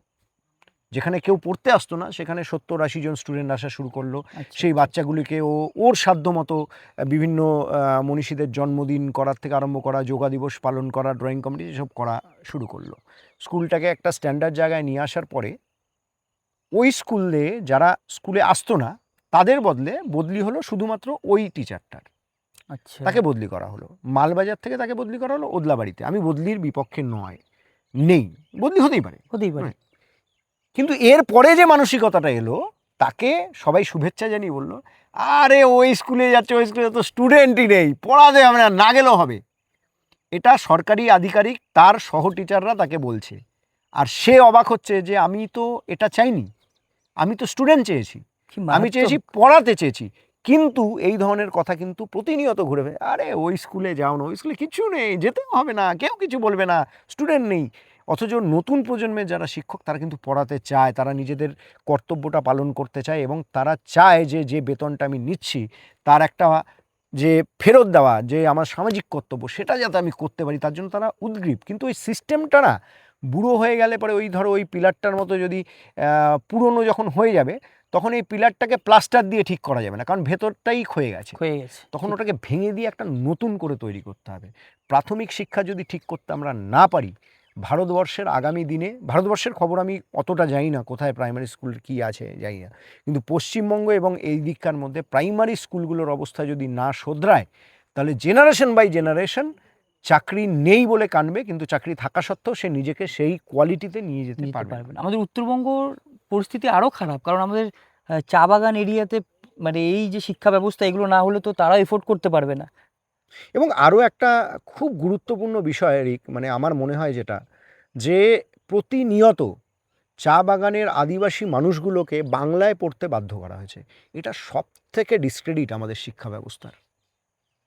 যেখানে কেউ পড়তে আসতো না সেখানে 70-80 জন স্টুডেন্ট আসা শুরু করলো। আচ্ছা, সেই বাচ্চাগুলিকে ওর সাধ্যমতো বিভিন্ন মনীষীদের জন্মদিন করার থেকে আরম্ভ করা, যোগা দিবস পালন করা, ড্রয়িং কম্পিটিশন এসব করা শুরু করলো। স্কুলটাকে একটা স্ট্যান্ডার্ড জায়গায় নিয়ে আসার পরে ওই স্কুলে যারা স্কুলে আসতো না তাদের বদলি হলো শুধুমাত্র ওই টিচারটার, আচ্ছা, তাকে বদলি করা হলো। মালবাজার থেকে তাকে বদলি করা হলো ওদলাবাড়িতে। আমি বদলির বিপক্ষে নেই, বদলি হতেই পারে। হতেই পারে। কিন্তু এর পরে যে মানসিকতাটা এলো, তাকে সবাই শুভেচ্ছা জানিয়ে বলল, আরে ওই স্কুলে যাচ্ছে, ওই স্কুলে তো স্টুডেন্টই নেই, পড়াতে হবে না গেলেও হবে। এটা সরকারি আধিকারিক তার সহ টিচাররা তাকে বলছে, আর সে অবাক হচ্ছে যে আমি তো এটা চাইনি, আমি তো স্টুডেন্ট চেয়েছি, কি আমি মারাত্মক! চেয়েছি পড়াতে চেয়েছি। কিন্তু এই ধরনের কথা কিন্তু প্রতিনিয়ত ঘুরে ফিরে, আরে ওই স্কুলে যাও না, ওই স্কুলে কিছু নেই, যেতেও হবে না, কেউ কিছু বলবে না, স্টুডেন্ট নেই। অথচ নতুন প্রজন্মের যারা শিক্ষক তারা কিন্তু পড়াতে চায়, তারা নিজেদের কর্তব্যটা পালন করতে চায় এবং তারা চায় যে বেতনটা আমি নিচ্ছি তার একটা যে ফেরত দেওয়া, যে আমার সামাজিক কর্তব্য সেটা যাতে আমি করতে পারি, তার জন্য তারা উদগ্রীব। কিন্তু ওই সিস্টেমটা না বুড়ো হয়ে গেলে পরে ওই ধরো ওই পিলারটার মতো যদি পুরনো যখন হয়ে যাবে তখন এই পিলারটাকে প্লাস্টার দিয়ে ঠিক করা যাবে না, কারণ ভেতরটাই ক্ষয়ে গেছে। হয়ে গেছে। তখন ওটাকে ভেঙে দিয়ে একটা নতুন করে তৈরি করতে হবে। প্রাথমিক শিক্ষা যদি ঠিক করতে আমরা না পারি, ভারতবর্ষের আগামী দিনে, ভারতবর্ষের খবর আমি অতটা জানি না, কোথায় প্রাইমারি স্কুল কী আছে জানি না, কিন্তু পশ্চিমবঙ্গ এবং এই দিককার মধ্যে প্রাইমারি স্কুলগুলোর অবস্থা যদি না শোধরায়, তাহলে জেনারেশন বাই জেনারেশন চাকরি নেই বলে কানবে, কিন্তু চাকরি থাকা সত্ত্বেও সে নিজেকে সেই কোয়ালিটিতে নিয়ে যেতে নিতে পারবে পারবে না। না। আমাদের উত্তরবঙ্গর পরিস্থিতি আরও খারাপ, কারণ আমাদের চা বাগান এরিয়াতে মানে এই যে শিক্ষা ব্যবস্থা এগুলো না হলে তো তারা এফোর্ড করতে পারবে না। এবং আরও একটা খুব গুরুত্বপূর্ণ বিষয় রিক, মানে আমার মনে হয় যেটা, যে প্রতিনিয়ত চা বাগানের আদিবাসী মানুষগুলোকে বাংলায় পড়তে বাধ্য করা হয়েছে। এটা সব থেকে ডিসক্রেডিট আমাদের শিক্ষা ব্যবস্থার।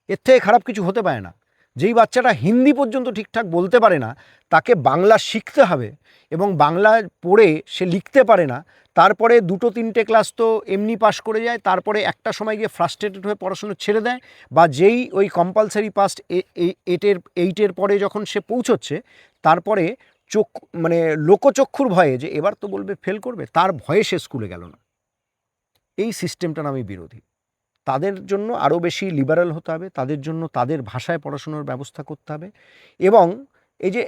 এর থেকে খারাপ কিছু হতে পারে না। যেই বাচ্চাটা হিন্দি পর্যন্ত ঠিকঠাক বলতে পারে না, তাকে বাংলা শিখতে হবে, এবং বাংলা পড়ে সে লিখতে পারে না, তারপরে 2-3টে ক্লাস তো এমনি পাস করে যায়, তারপরে একটা সময় গিয়ে ফ্রাস্ট্রেটেড হয়ে পড়াশুনো ছেড়ে দেয়, বা যেই ওই কম্পালসারি পাস্ট এইটের পরে যখন সে পৌঁছচ্ছে, তারপরে চোখ মানে লোকচক্ষুর ভয়ে যে এবার তো বলবে ফেল করবে, তার ভয়ে সে স্কুলে গেল না। এই সিস্টেমটার আমি বিরোধী। তাদের জন্য আরও বেশি লিবারাল হতে হবে, তাদের জন্য তাদের ভাষায় পড়াশোনার ব্যবস্থা করতে হবে, এবং এই যে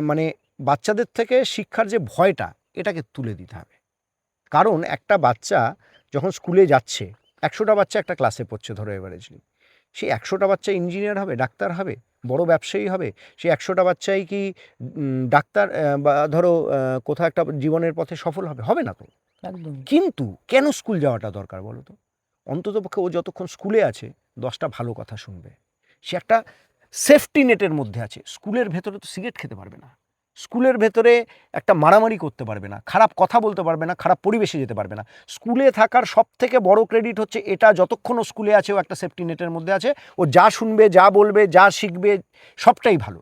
মানে বাচ্চাদের থেকে শিক্ষার যে ভয়টা, এটাকে তুলে দিতে হবে। কারণ একটা বাচ্চা যখন স্কুলে যাচ্ছে, 100টা বাচ্চা একটা ক্লাসে পড়ছে ধরো এভারেজলি, সেই 100টা বাচ্চা ইঞ্জিনিয়ার হবে, ডাক্তার হবে, বড় ব্যবসায়ী হবে, সেই 100টা বাচ্চাই কি ডাক্তার বা ধরো কোথাও একটা জীবনের পথে সফল হবে? হবে না তো। একদম। কিন্তু কেন স্কুল যাওয়াটা দরকার বলো তো? অন্ততপক্ষে ও যতক্ষণ স্কুলে আছে 10টা ভালো কথা শুনবে, সে একটা সেফটি নেটের মধ্যে আছে। স্কুলের ভেতরে তো সিগারেট খেতে পারবে না, স্কুলের ভেতরে একটা মারামারি করতে পারবে না, খারাপ কথা বলতে পারবে না, খারাপ পরিবেশে যেতে পারবে না। স্কুলে থাকার সব থেকে বড় ক্রেডিট হচ্ছে এটা, যতক্ষণ ও স্কুলে আছে ও একটা সেফটি নেটের মধ্যে আছে, ও যা শুনবে, যা বলবে, যা শিখবে সবটাই ভালো।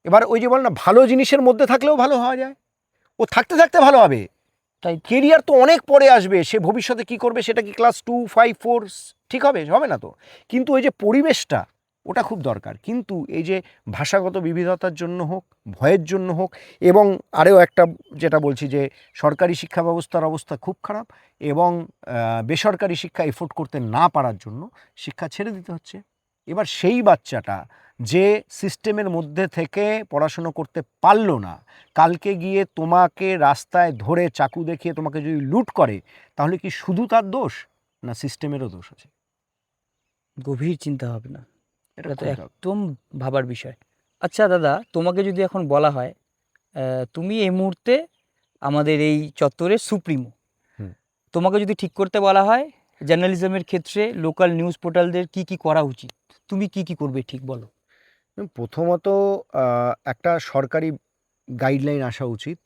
এবার ওই যে বল না, ভালো জিনিসের মধ্যে থাকলেও ভালো হওয়া যায়, ও থাকতে থাকতে ভালো হবে। তাই কেরিয়ার তো অনেক পরে আসবে, সে ভবিষ্যতে কি করবে সেটা কি ক্লাস 2, 5, 4 ঠিক হবে? হবে না তো। কিন্তু ওই যে পরিবেশটা, ওটা খুব দরকার। কিন্তু এই যে ভাষাগত বিবিধতার জন্য হোক, ভয়ের জন্য হোক, এবং আরও একটা যেটা বলছি যে সরকারি শিক্ষা ব্যবস্থার অবস্থা খুব খারাপ, এবং বেসরকারি শিক্ষা এফোর্ড করতে না পারার জন্য শিক্ষা ছেড়ে দিতে হচ্ছে। এবার সেই বাচ্চাটা যে সিস্টেমের মধ্যে থেকে পড়াশুনো করতে পারলো না, কালকে গিয়ে তোমাকে রাস্তায় ধরে চাকু দেখিয়ে তোমাকে যদি লুট করে, তাহলে কি শুধু তার দোষ, না সিস্টেমেরও দোষ আছে? গভীর চিন্তা ভাবনা, এটা এটা তো খুব একদম ভাবার বিষয়। আচ্ছা দাদা, তোমাকে যদি এখন বলা হয় তুমি এই মুহূর্তে আমাদের এই চত্বরের সুপ্রিমো, হুম। তোমাকে যদি ঠিক করতে বলা হয় জার্নালিজমের ক্ষেত্রে লোকাল নিউজ পোর্টালদের কি কি করা উচিত, তুমি কি কি করবে ঠিক বলো? প্রথমত একটা সরকারি গাইডলাইন আসা উচিত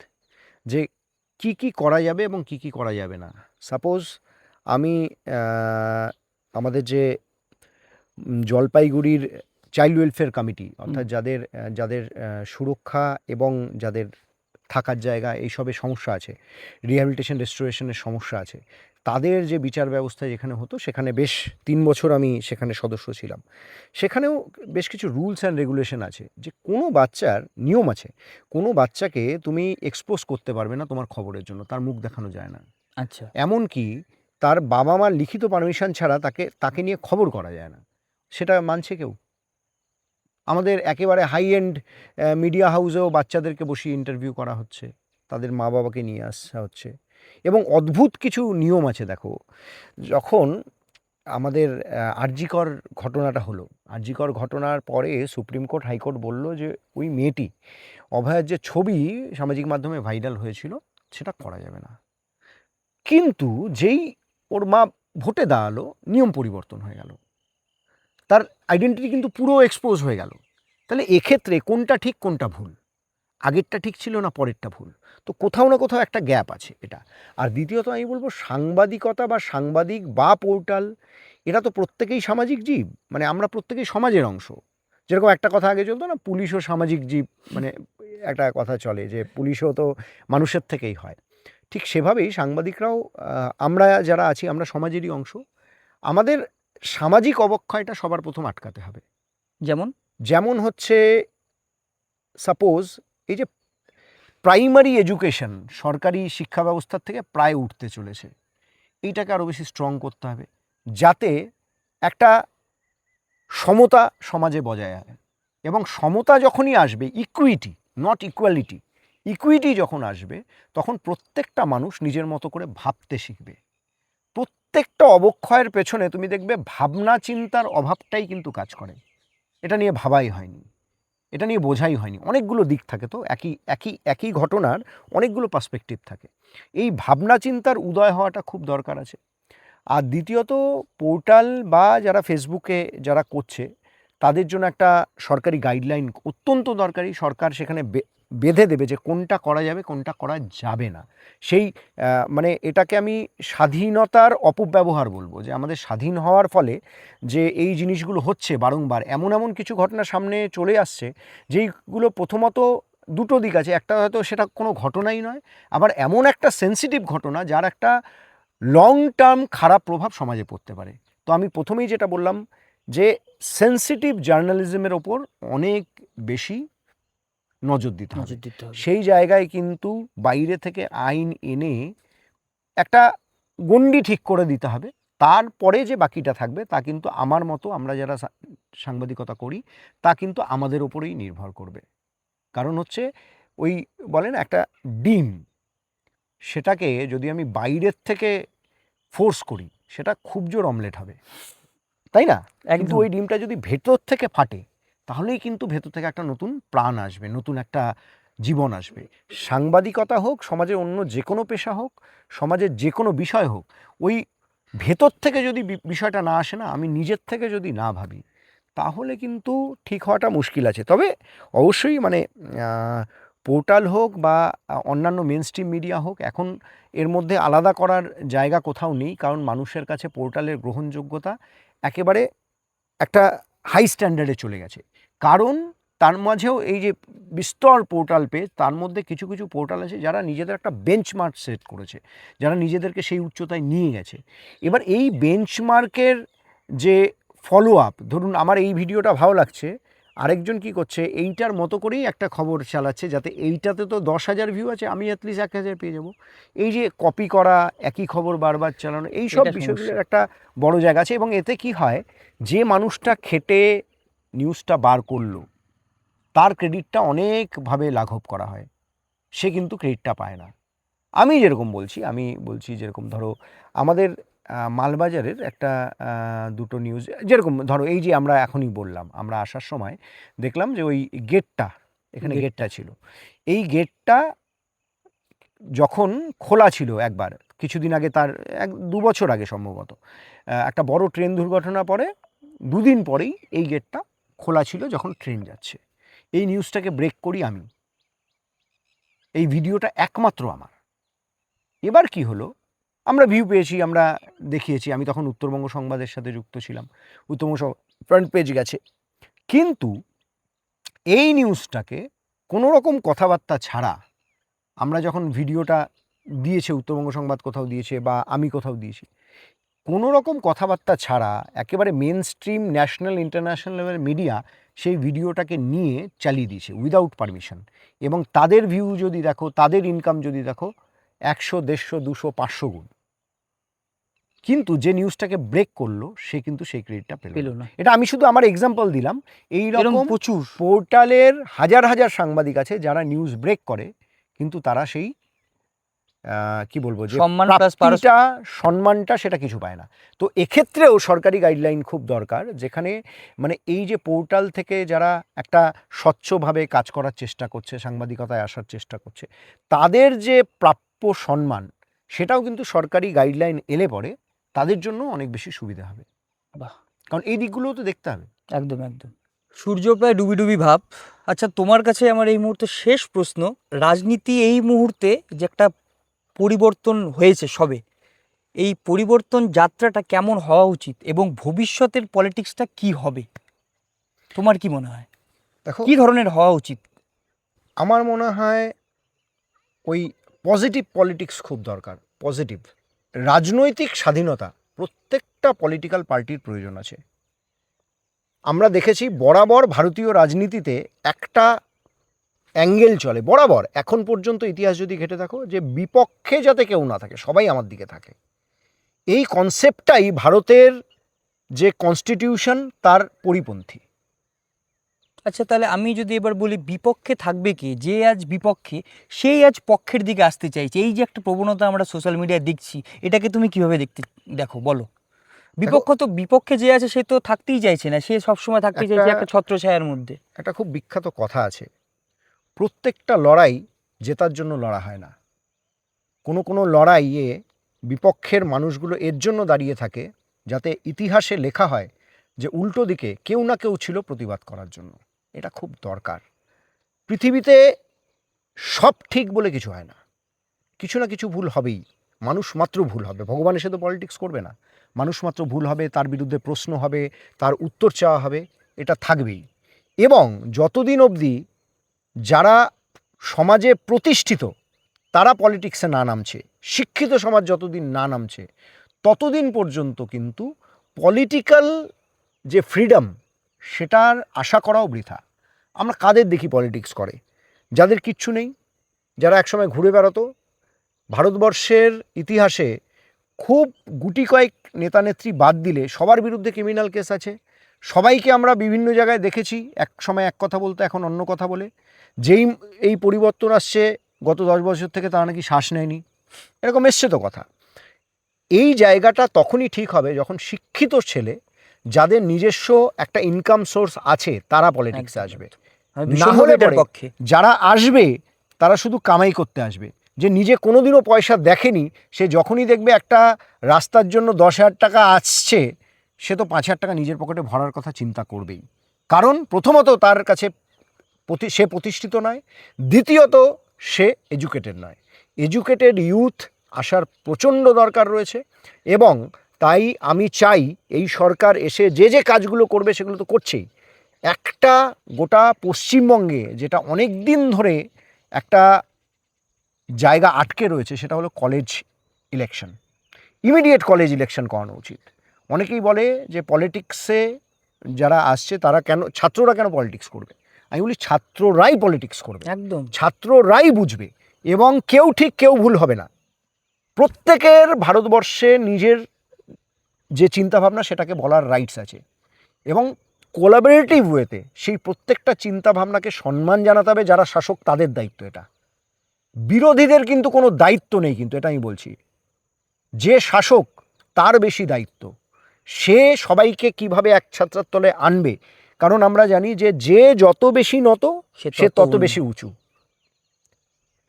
যে কি কি করা যাবে এবং কি কি করা যাবে না। সাপোজ আমি আমাদের যে জলপাইগুড়ির চাইল্ড ওয়েলফেয়ার কমিটি, অর্থাৎ যাদের যাদের সুরক্ষা এবং যাদের থাকার জায়গা এইসবের সমস্যা আছে, রিহ্যাবিলিটেশন রেস্টোরেশনের সমস্যা আছে, তাদের যে বিচার ব্যবস্থা যেখানে হতো সেখানে বেশ 3 বছর আমি সেখানে সদস্য ছিলাম। সেখানেও বেশ কিছু রুলস অ্যান্ড রেগুলেশন আছে যে কোনো বাচ্চার নিয়ম আছে। কোনো বাচ্চাকে তুমি এক্সপোজ করতে পারবে না তোমার খবরের জন্য, তার মুখ দেখানো যায় না। আচ্ছা। এমনকি তার বাবা মার লিখিত পারমিশন ছাড়া তাকে নিয়ে খবর করা যায় না। সেটা মানছে কেউ? আমাদের একেবারে হাই এন্ড মিডিয়া হাউসেও বাচ্চাদেরকে বসিয়ে ইন্টারভিউ করা হচ্ছে, তাদের মা বাবাকে নিয়ে আসা হচ্ছে। এবং অদ্ভুত কিছু নিয়ম আছে দেখো, যখন আমাদের আরজিকর ঘটনাটা হলো, আরজিকর ঘটনার পরে সুপ্রিম কোর্ট হাইকোর্ট বলল যে ওই মেয়েটি অভয়ার যে ছবি সামাজিক মাধ্যমে ভাইরাল হয়েছিল সেটা করা যাবে না। কিন্তু যেই ওর মা ভোটে দাঁড়ালো, নিয়ম পরিবর্তন হয়ে গেল, তার আইডেন্টিটি কিন্তু পুরো এক্সপোজ হয়ে গেল। তাহলে এক্ষেত্রে কোনটা ঠিক কোনটা ভুল? আগেরটা ঠিক ছিল না পরেরটা ভুল? তো কোথাও না কোথাও একটা গ্যাপ আছে এটা। আর দ্বিতীয়ত আমি বলবো সাংবাদিকতা বা সাংবাদিক বা পোর্টাল, এরা তো প্রত্যেকেই সামাজিক জীব, মানে আমরা প্রত্যেকেই সমাজের অংশ। যেরকম একটা কথা আগে চলতো না, পুলিশও সামাজিক জীব, মানে একটা কথা চলে যে পুলিশও তো মানুষের থেকেই হয়। ঠিক সেভাবেই সাংবাদিকরাও, আমরা যারা আছি আমরা সমাজেরই অংশ। আমাদের সামাজিক অবক্ষয়টা সবার প্রথম আটকাতে হবে। যেমন? যেমন হচ্ছে সাপোজ এই যে প্রাইমারি এডুকেশন সরকারি শিক্ষা ব্যবস্থার থেকে প্রায় উঠতে চলেছে, এইটাকে আরও বেশি স্ট্রং করতে হবে যাতে একটা সমতা সমাজে বজায় হয়। এবং সমতা যখনই আসবে, ইকুইটি নট ইকুয়ালিটি, ইকুইটি যখন আসবে তখন প্রত্যেকটা মানুষ নিজের মতো করে ভাবতে শিখবে। প্রত্যেকটা অবক্ষয়ের পেছনে তুমি দেখবে ভাবনা চিন্তার অভাবটাই কিন্তু কাজ করে। এটা নিয়ে ভাবাই হয়নি, এটা নিয়ে বোঝাই হয়নি। অনেকগুলো দিক থাকে, তো একই ঘটনার অনেকগুলো পার্সপেক্টিভ থাকে। এই ভাবনা চিন্তার উদয় হওয়াটা খুব দরকার আছে। আর দ্বিতীয়ত পোর্টাল বা যারা ফেসবুকে যারা করছে তাদের জন্য একটা সরকারি গাইডলাইন অত্যন্ত দরকারি। সরকার সেখানে বেঁধে দেবে যে কোনটা করা যাবে কোনটা করা যাবে না। সেই মানে এটাকে আমি স্বাধীনতার অপব্যবহার বলবো, যে আমাদের স্বাধীন হওয়ার ফলে যে এই জিনিসগুলো হচ্ছে বারংবার, এমন এমন কিছু ঘটনা সামনে চলে আসছে যেইগুলো প্রথমত দুটো দিক আছে। একটা হয়তো সেটা কোনো ঘটনাই নয়, আবার এমন একটা সেন্সিটিভ ঘটনা যার একটা লং টার্ম খারাপ প্রভাব সমাজে পড়তে পারে। তো আমি প্রথমেই যেটা বললাম যে সেন্সিটিভ জার্নালিজমের ওপর অনেক বেশি নজর দিতে হবে। সেই জায়গায় কিন্তু বাইরে থেকে আইন এনে একটা গণ্ডি ঠিক করে দিতে হবে। তারপরে যে বাকিটা থাকবে তা কিন্তু আমার মতো আমরা যারা সাংবাদিকতা করি তা কিন্তু আমাদের ওপরেই নির্ভর করবে। কারণ হচ্ছে ওই বলে না একটা ডিম, সেটাকে যদি আমি বাইরের থেকে ফোর্স করি সেটা খুব জোর অমলেট হবে, তাই না? কিন্তু ওই ডিমটা যদি ভেতর থেকে ফাটে তাহলেই কিন্তু ভেতর থেকে একটা নতুন প্রাণ আসবে, নতুন একটা জীবন আসবে। সাংবাদিকতা হোক, সমাজের অন্য যে কোনো পেশা হোক, সমাজের যে কোনো বিষয় হোক, ওই ভেতর থেকে যদি বিষয়টা না আসে না, আমি নিজের থেকে যদি না ভাবি, তাহলে কিন্তু ঠিক হওয়াটা মুশকিল আছে। তবে অবশ্যই মানে পোর্টাল হোক বা অন্যান্য মেন স্ট্রিম মিডিয়া হোক, এখন এর মধ্যে আলাদা করার জায়গা কোথাও নেই। কারণ মানুষের কাছে পোর্টালের গ্রহণযোগ্যতা একেবারে একটা হাই স্ট্যান্ডার্ডে চলে গেছে। কারণ তার মাঝেও এই যে বিস্তর পোর্টাল পেজ, তার মধ্যে কিছু কিছু পোর্টাল আছে যারা নিজেদের একটা বেঞ্চমার্ক সেট করেছে, যারা নিজেদেরকে সেই উচ্চতায় নিয়ে গেছে। এবার এই বেঞ্চমার্কের যে ফলো আপ, ধরুন আমার এই ভিডিওটা ভালো লাগছে, আরেকজন কি করছে এইটার মতো করেই একটা খবর চালাচ্ছে, যাতে এইটাতে তো 10,000 ভিউ আছে, আমি অ্যাটলিস্ট 1,000 পেয়ে যাব। এই যে কপি করা, একই খবর বারবার চালানো, এই সব বিষয়গুলোর একটা বড় জায়গা আছে। এবং এতে কি হয়, যে মানুষটা খেটে নিউজটা বার করলো তার ক্রেডিটটা অনেকভাবে লাঘব করা হয়, সে কিন্তু ক্রেডিটটা পায় না। আমি বলছি যেরকম ধরো আমাদের মালবাজারের একটা দুটো নিউজ, যেরকম ধরো এই যে আমরা এখনই বললাম, আমরা আসার সময় দেখলাম যে ওই গেটটা, এখানে গেটটা ছিল, এই গেটটা যখন খোলা ছিল একবার কিছুদিন আগে, তার 1-2 বছর আগে সম্ভবত, একটা বড় ট্রেন দুর্ঘটনা পরে 2 দিন পরেই এই গেটটা খোলা ছিল যখন ট্রেন যাচ্ছে। এই নিউজটাকে ব্রেক করি আমি, এই ভিডিওটা একমাত্র আমার। এবার কি হলো, আমরা ভিউ পেয়েছি, আমরা দেখিয়েছি, আমি তখন উত্তরবঙ্গ সংবাদের সাথে যুক্ত ছিলাম, উত্তরবঙ্গ ফ্রন্ট পেজ গেছে। কিন্তু এই নিউজটাকে কোনো রকম কথাবার্তা ছাড়া আমরা যখন ভিডিওটা দিয়েছে, উত্তরবঙ্গ সংবাদ কোথাও দিয়েছে বা আমি কোথাও দিয়েছি, কোনো রকম কথাবার্তা ছাড়া একেবারে main stream national international level media সেই ভিডিওটাকে নিয়ে চালিয়ে দিয়েছে উইদাউট পারমিশন। এবং তাদের ভিউ যদি দেখো, তাদের ইনকাম যদি দেখো 100, 150, 200, 500 গুণ। কিন্তু যে নিউজটাকে ব্রেক করলো সে কিন্তু সেই ক্রেডিটটা পেল পেল না। না। এটা আমি শুধু আমার এক্সাম্পল দিলাম। এই এরকম রকম প্রচুর পোর্টালের হাজার হাজার সাংবাদিক আছে যারা নিউজ ব্রেক করে, কিন্তু তারা সেই কি বলবো, যে সম্মান plus প্রাপ্তিটা, সম্মানটা সেটা কিছু পায় না। তো এক্ষেত্রেও সরকারি গাইডলাইন খুব দরকার, যেখানে মানে এই যে পোর্টাল থেকে যারা একটা স্বচ্ছভাবে কাজ করার চেষ্টা করছে, সাংবাদিকতায় আসার চেষ্টা করছে, তাদের যে প্রাপ্য সম্মান সেটাও কিন্তু সরকারি গাইডলাইন এলে পরে তাদের জন্য অনেক বেশি সুবিধা হবে। বাহ, কারণ এই দিকগুলোও তো দেখতে হবে। একদম একদম। সূর্য প্রায় ডুবি ডুবি ভাব। আচ্ছা, তোমার কাছে আমার এই মুহূর্তে শেষ প্রশ্ন, রাজনীতি এই মুহূর্তে যে একটা পরিবর্তন হয়েছে সবে, এই পরিবর্তন যাত্রাটা কেমন হওয়া উচিত এবং ভবিষ্যতের পলিটিক্সটা কি হবে তোমার কি মনে হয়, দেখো, কি ধরনের হওয়া উচিত? আমার মনে হয় ওই পজিটিভ পলিটিক্স খুব দরকার। পজিটিভ রাজনৈতিক স্বাধীনতা প্রত্যেকটা পলিটিক্যাল পার্টির প্রয়োজন আছে। আমরা দেখেছি বরাবর ভারতীয় রাজনীতিতে একটা অ্যাঙ্গেল চলে বরাবর, এখন পর্যন্ত ইতিহাস যদি ঘেটে দেখো, যে বিপক্ষে যাতে কেউ না থাকে, সবাই আমার দিকে থাকে। এই কনসেপ্টটাই ভারতের যে কনস্টিটিউশন তার পরিপন্থী। আচ্ছা, তাহলে আমি যদি এবার বলি বিপক্ষে থাকবে কি, যে আজ বিপক্ষে সেই আজ পক্ষের দিকে আসতে চাইছে, এই যে একটা প্রবণতা আমরা সোশ্যাল মিডিয়ায় দেখছি, এটাকে তুমি কিভাবে দেখো বলো? বিপক্ষ তো, বিপক্ষে যে আছে সে তো থাকতেই চাইছে না, সে সবসময় থাকতে চাইছে একটা ছত্রছায়ার মধ্যে। একটা খুব বিখ্যাত কথা আছে, প্রত্যেকটা লড়াই জেতার জন্য লড়া হয় না। কোনো কোনো লড়াইয়ে বিপক্ষের মানুষগুলো এর জন্য দাঁড়িয়ে থাকে যাতে ইতিহাসে লেখা হয় যে উল্টো দিকে কেউ না কেউ ছিল প্রতিবাদ করার জন্য। এটা খুব দরকার। পৃথিবীতে সব ঠিক বলে কিছু হয় না, কিছু না কিছু ভুল হবেই। মানুষ মাত্র ভুল হবে, ভগবান এসে তো পলিটিক্স করবে না। মানুষ মাত্র ভুল হবে, তার বিরুদ্ধে প্রশ্ন হবে, তার উত্তর চাওয়া হবে, এটা থাকবেই। এবং যতদিন অবধি যারা সমাজে প্রতিষ্ঠিত তারা পলিটিক্সে না নামছে, শিক্ষিত সমাজ যতদিন না নামছে, ততদিন পর্যন্ত কিন্তু পলিটিক্যাল যে ফ্রিডম সেটার আশা করাও বৃথা। আমরা কাদের দেখি পলিটিক্স করে? যাদের কিচ্ছু নেই, যারা একসময় ঘুরে বেড়াতো। ভারতবর্ষের ইতিহাসে খুব গুটি কয়েক নেতানেত্রী বাদ দিলে সবার বিরুদ্ধে ক্রিমিনাল কেস আছে। সবাইকে আমরা বিভিন্ন জায়গায় দেখেছি এক সময় এক কথা বলতে, এখন অন্য কথা বলে। যেই এই পরিবর্তন আসছে গত 10 বছর থেকে, তারা নাকি শ্বাস নেয়নি, এরকম এসছে তো কথা। এই জায়গাটা তখনই ঠিক হবে যখন শিক্ষিত ছেলে, যাদের নিজস্ব একটা ইনকাম সোর্স আছে, তারা পলিটিক্সে আসবে। না হলে পরে যারা আসবে তারা শুধু কামাই করতে আসবে। যে নিজে কোনোদিনও পয়সা দেখেনি, সে যখনই দেখবে একটা রাস্তার জন্য 10,000 টাকা আসছে, সে তো 5,000 টাকা নিজের পকেটে ভরার কথা চিন্তা করবেই। কারণ প্রথমত তার কাছে সে প্রতিষ্ঠিত নয়, দ্বিতীয়ত সে এডুকেটেড নয়। এডুকেটেড ইউথ আসার প্রচণ্ড দরকার রয়েছে। এবং তাই আমি চাই এই সরকার এসে যে যে কাজগুলো করবে সেগুলো তো করছেই। একটা গোটা পশ্চিমবঙ্গে যেটা অনেক দিন ধরে একটা জায়গা আটকে রয়েছে, সেটা হলো college election. Immediate college election করানো উচিত। অনেকেই বলে যে পলিটিক্সে যারা আসছে তারা কেন, ছাত্ররা কেন পলিটিক্স করবে? আমি বলি ছাত্ররাই পলিটিক্স করবে, একদম ছাত্ররাই বুঝবে, এবং কেউ ঠিক কেউ ভুল হবে না। প্রত্যেকের ভারতবর্ষে নিজের যে চিন্তাভাবনা সেটাকে বলার রাইটস আছে, এবং কোলাবোরেটিভ ওয়েতে সেই প্রত্যেকটা চিন্তাভাবনাকে সম্মান জানাতে হবে। যারা শাসক তাদের দায়িত্ব এটা, বিরোধীদের কিন্তু কোনো দায়িত্ব নেই। কিন্তু এটা আমি বলছি, যে শাসক তার বেশি দায়িত্ব, সে সবাইকে কিভাবে এক ছাত্রার তলে আনবে। কারণ আমরা জানি যে যে যত বেশি নত সে তত বেশি উঁচু।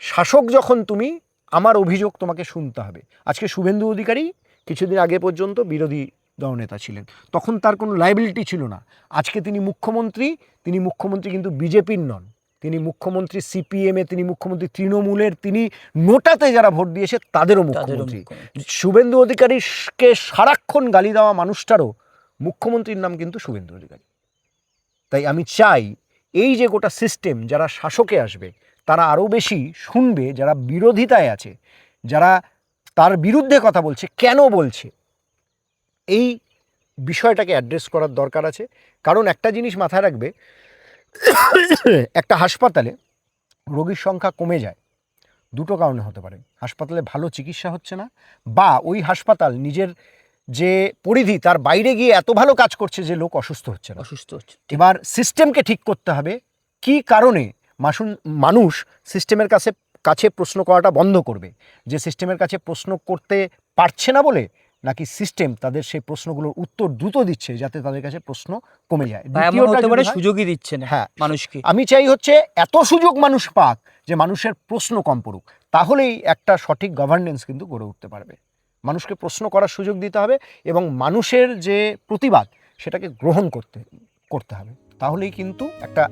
শাসক যখন তুমি, আমার অভিযোগ তোমাকে শুনতে হবে। আজকে শুভেন্দু অধিকারী কিছুদিন আগে পর্যন্ত বিরোধী দলনেতা ছিলেন, তখন তার কোনো লায়াবিলিটি ছিল না। আজকে তিনি মুখ্যমন্ত্রী, তিনি মুখ্যমন্ত্রী কিন্তু বিজেপির নন, তিনি মুখ্যমন্ত্রী সিপিএমে, তিনি মুখ্যমন্ত্রী তৃণমূলের, তিনি নোটাতে যারা ভোট দিয়েছে তাদেরও মুখ্যমন্ত্রী। শুভেন্দু অধিকারীকে সারাক্ষণ গালি দেওয়া মানুষটারও মুখ্যমন্ত্রীর নাম কিন্তু শুভেন্দু অধিকারী। তাই আমি চাই এই যে গোটা সিস্টেম, যারা শাসকে আসবে তারা আরও বেশি শুনবে যারা বিরোধিতায় আছে, যারা তার বিরুদ্ধে কথা বলছে কেন বলছে, এই বিষয়টাকে অ্যাড্রেস করার দরকার আছে। কারণ একটা জিনিস মাথায় রাখবে, একটা হাসপাতালে রোগীর সংখ্যা কমে যায় দুটো কারণে হতে পারে। হাসপাতালে ভালো চিকিৎসা হচ্ছে না, বা ওই হাসপাতাল নিজের যে পরিধি তার বাইরে গিয়ে এত ভালো কাজ করছে যে লোক অসুস্থ হচ্ছে না। অসুস্থ হচ্ছে। এবার সিস্টেমকে ঠিক করতে হবে, কি কারণে মানুষ সিস্টেমের কাছে প্রশ্ন করাটা বন্ধ করবে, যে সিস্টেমের কাছে প্রশ্ন করতে পারছে না বলে, নাকি সিস্টেম তাদের সেই প্রশ্নগুলোর উত্তর দ্রুত দিচ্ছে যাতে তাদের কাছে প্রশ্ন কমে যায়। বা এমন দ্বিতীয়টা হতে পারে যদি হয়- সুযোগই দিচ্ছে না হ্যাঁ, মানুষকে। আমি চাই হচ্ছে এত সুযোগ মানুষ পাক যে মানুষের প্রশ্ন কম পড়ুক, তাহলেই একটা সঠিক গভর্নেন্স কিন্তু গড়ে উঠতে পারবে। মানুষকে প্রশ্ন করার সুযোগ দিতে হবে এবং মানুষের যে প্রতিবাদ সেটাকে গ্রহণ করতে হবে, তাহলেই কিন্তু একটা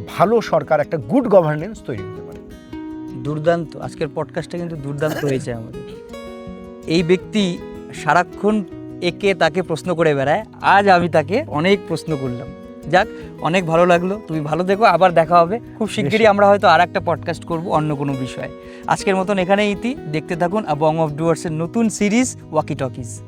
ভালো সরকার, একটা গুড গভর্নেন্স তৈরি হতে পারে। দুর্দান্ত, আজকের পডকাস্টটা কিন্তু দুর্দান্ত হয়েছে আমাদের। এই ব্যক্তি সারাক্ষণ একে তাকে প্রশ্ন করে বেড়ায়, আজ আমি তাকে অনেক প্রশ্ন করলাম। যাক, অনেক ভালো লাগলো, তুমি ভালো দেখো, আবার দেখা হবে খুব শিগগিরই। আমরা হয়তো আর একটা পডকাস্ট করব অন্য কোনো বিষয়ে। আজকের মতন এখানেই ইতি। দেখতে থাকুন বং অফ ডুয়ার্সের নতুন সিরিজ ওয়াকি টকিজ।